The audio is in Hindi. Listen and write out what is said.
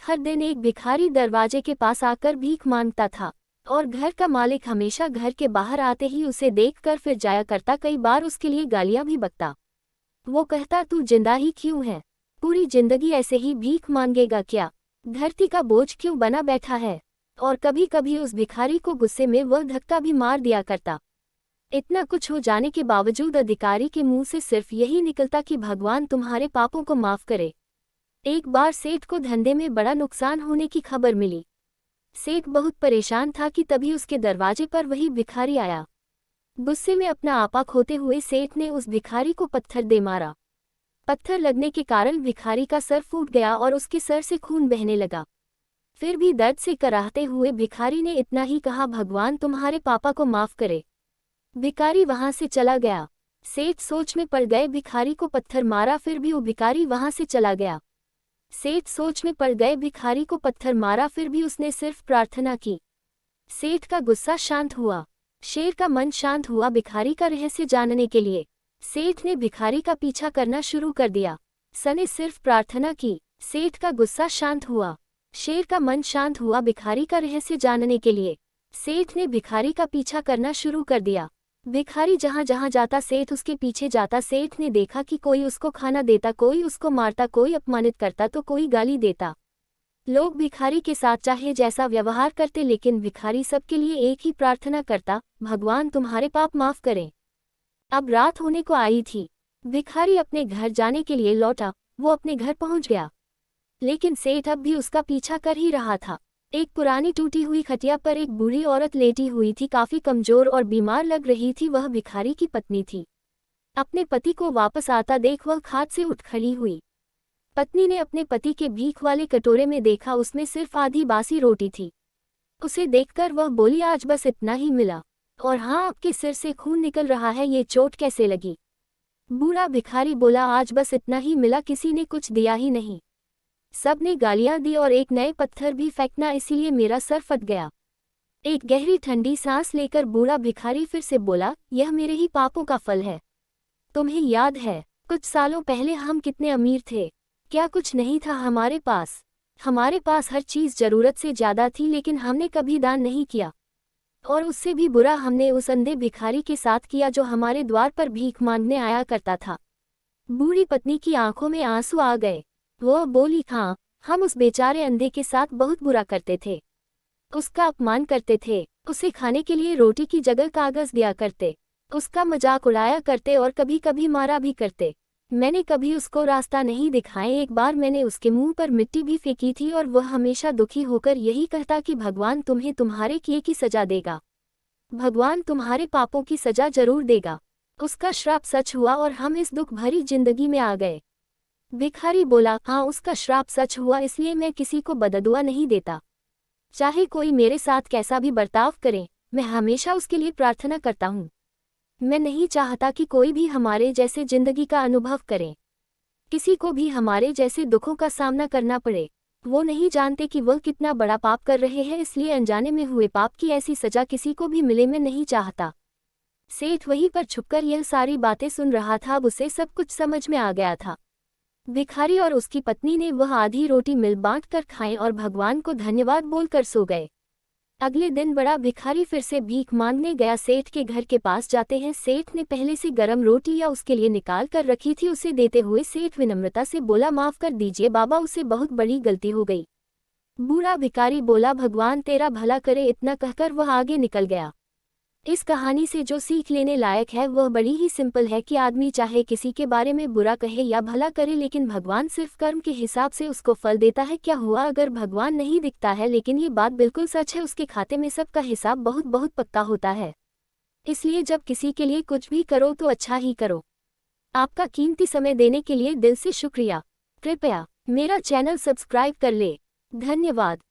हर दिन एक भिखारी दरवाजे के पास आकर भीख मांगता था और घर का मालिक हमेशा घर के बाहर आते ही उसे देखकर फिर जाया करता। कई बार उसके लिए गालियां भी बकता। वो कहता, तू जिंदा ही क्यों है? पूरी जिंदगी ऐसे ही भीख मांगेगा क्या? धरती का बोझ क्यों बना बैठा है? और कभी कभी उस भिखारी को गुस्से में वह धक्का भी मार दिया करता। इतना कुछ हो जाने के बावजूद अधिकारी के मुंह से सिर्फ यही निकलता कि भगवान तुम्हारे पापों को माफ करे। एक बार सेठ को धंधे में बड़ा नुकसान होने की खबर मिली। सेठ बहुत परेशान था कि तभी उसके दरवाजे पर वही भिखारी आया। गुस्से में अपना आपा खोते हुए सेठ ने उस भिखारी को पत्थर दे मारा। पत्थर लगने के कारण भिखारी का सर फूट गया और उसके सर से खून बहने लगा। फिर भी दर्द से कराहते हुए भिखारी ने इतना ही कहा, भगवान तुम्हारे पापा को माफ करे। भिखारी वहां से चला गया। सेठ सोच में पड़ गए, भिखारी को पत्थर मारा फिर भी वो भिखारी वहां से चला गया। सेठ सोच में पड़ गए, भिखारी को पत्थर मारा फिर भी उसने सिर्फ प्रार्थना की। सेठ का गुस्सा शांत हुआ, शेर का मन शांत हुआ। भिखारी का रहस्य जानने के लिए सेठ ने भिखारी का पीछा करना शुरू कर दिया। सने सिर्फ प्रार्थना की, सेठ का गुस्सा शांत हुआ, शेर का मन शांत हुआ। भिखारी का रहस्य जानने के लिए सेठ ने भिखारी का पीछा करना शुरू कर दिया। भिखारी जहां जहां जाता सेठ उसके पीछे जाता। सेठ ने देखा कि कोई उसको खाना देता, कोई उसको मारता, कोई अपमानित करता तो कोई गाली देता। लोग भिखारी के साथ चाहे जैसा व्यवहार करते, लेकिन भिखारी सबके लिए एक ही प्रार्थना करता, भगवान तुम्हारे पाप माफ करें। अब रात होने को आई थी। भिखारी अपने घर जाने के लिए लौटा। वो अपने घर पहुंच गया, लेकिन सेठ अब भी उसका पीछा कर ही रहा था। एक पुरानी टूटी हुई खटिया पर एक बूढ़ी औरत लेटी हुई थी, काफी कमजोर और बीमार लग रही थी। वह भिखारी की पत्नी थी। अपने पति को वापस आता देख वह खाट से उठ खड़ी हुई। पत्नी ने अपने पति के भीख वाले कटोरे में देखा, उसमें सिर्फ आधी बासी रोटी थी। उसे देखकर वह बोली, आज बस इतना ही मिला, और हाँ, आपके सिर से खून निकल रहा है, ये चोट कैसे लगी? बूढ़ा भिखारी बोला, आज बस इतना ही मिला, किसी ने कुछ दिया ही नहीं। सब ने गालियां दी और एक नए पत्थर भी फेंकना, इसीलिए मेरा सर फट गया। एक गहरी ठंडी सांस लेकर बूढ़ा भिखारी फिर से बोला, यह मेरे ही पापों का फल है। तुम्हें याद है कुछ सालों पहले हम कितने अमीर थे? क्या कुछ नहीं था हमारे पास? हमारे पास हर चीज जरूरत से ज्यादा थी, लेकिन हमने कभी दान नहीं किया। और उससे भी बुरा हमने उस अंधे भिखारी के साथ किया जो हमारे द्वार पर भीख मांगने आया करता था। बूढ़ी पत्नी की आंखों में आंसू आ गए। वह बोली, हाँ, हम उस बेचारे अंधे के साथ बहुत बुरा करते थे, उसका अपमान करते थे, उसे खाने के लिए रोटी की जगह कागज दिया करते, उसका मजाक उड़ाया करते और कभी कभी मारा भी करते। मैंने कभी उसको रास्ता नहीं दिखाए। एक बार मैंने उसके मुंह पर मिट्टी भी फेंकी थी और वह हमेशा दुखी होकर यही कहता कि भगवान तुम्हें तुम्हारे किए की सजा देगा, भगवान तुम्हारे पापों की सजा जरूर देगा। उसका श्राप सच हुआ और हम इस दुख भरी जिंदगी में आ गए। भिखारी बोला, हाँ, उसका श्राप सच हुआ, इसलिए मैं किसी को बददुआ नहीं देता। चाहे कोई मेरे साथ कैसा भी बर्ताव करे, मैं हमेशा उसके लिए प्रार्थना करता हूँ। मैं नहीं चाहता कि कोई भी हमारे जैसे जिंदगी का अनुभव करे, किसी को भी हमारे जैसे दुखों का सामना करना पड़े। वो नहीं जानते कि वह कितना बड़ा पाप कर रहे हैं, इसलिए अनजाने में हुए पाप की ऐसी सजा किसी को भी मिले, मैं नहीं चाहता। सेठ वहीं पर छुपकर यह सारी बातें सुन रहा था। अब उसे सब कुछ समझ में आ गया था। भिखारी और उसकी पत्नी ने वह आधी रोटी मिल बांट कर खाई और भगवान को धन्यवाद बोलकर सो गए। अगले दिन बड़ा भिखारी फिर से भीख मांगने गया। सेठ के घर के पास जाते हैं। सेठ ने पहले से गरम रोटी या उसके लिए निकाल कर रखी थी। उसे देते हुए सेठ विनम्रता से बोला, माफ कर दीजिए बाबा, उसे बहुत बड़ी गलती हो गई। बूढ़ा भिखारी बोला, भगवान तेरा भला करे। इतना कहकर वह आगे निकल गया। इस कहानी से जो सीख लेने लायक है वह बड़ी ही सिंपल है कि आदमी चाहे किसी के बारे में बुरा कहे या भला करे, लेकिन भगवान सिर्फ कर्म के हिसाब से उसको फल देता है। क्या हुआ अगर भगवान नहीं दिखता है, लेकिन ये बात बिल्कुल सच है, उसके खाते में सबका हिसाब बहुत बहुत पक्का होता है। इसलिए जब किसी के लिए कुछ भी करो तो अच्छा ही करो। आपका कीमती समय देने के लिए दिल से शुक्रिया। कृपया मेरा चैनल सब्सक्राइब कर ले। धन्यवाद।